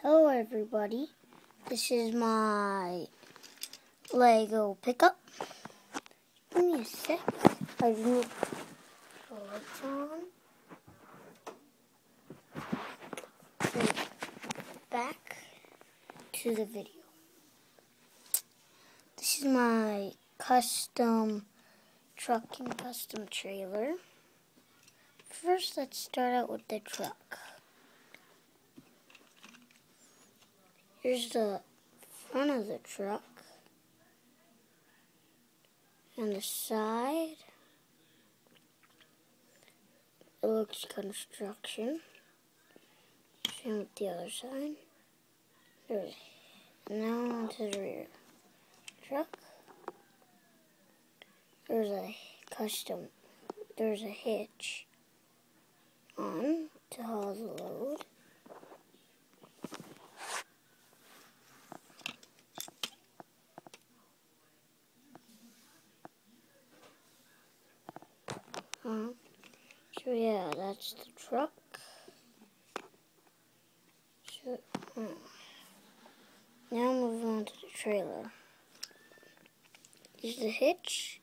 Hello everybody, this is my Lego pickup. Give me a sec, I just need the lights on. Okay, back to the video. This is my custom truck and custom trailer. First, let's start out with the truck. Here's the front of the truck and the side. It looks construction. Same with the other side. Now onto the rear truck. There's a hitch on to haul the load. So yeah, that's the truck. So, now move on to the trailer. Here's the hitch.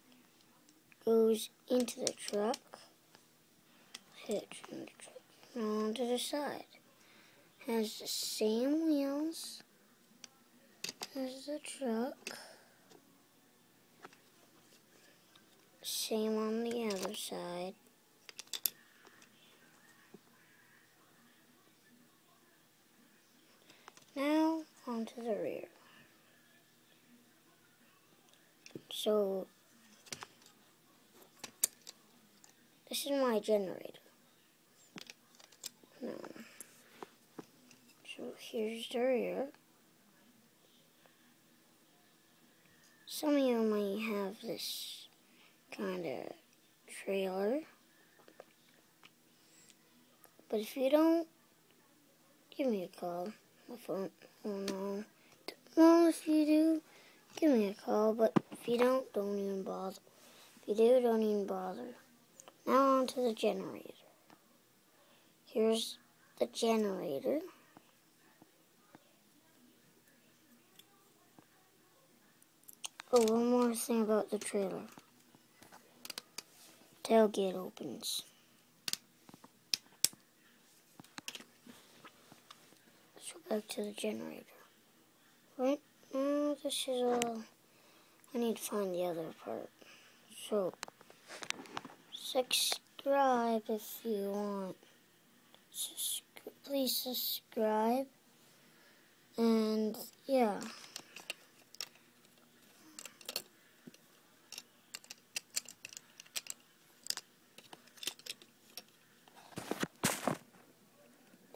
Goes into the truck. Hitch in the truck. Now onto the side. Has the same wheels as the truck. Same on the other side. Now onto the rear. So this is my generator. So here's the rear. Some of you might have this kind of trailer, but if you don't, give me a call. My phone, oh no. Well, if you do, give me a call, but if you don't even bother. If you do, don't even bother. Now on to the generator. Here's the generator. Oh, one more thing about the trailer. Tailgate opens. Let's go back to the generator. Right now, this is all. I need to find the other part. So, subscribe if you want. Please subscribe. And yeah.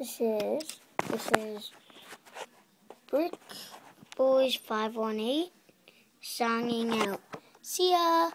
This is Brick Boys 518 signing out. See ya!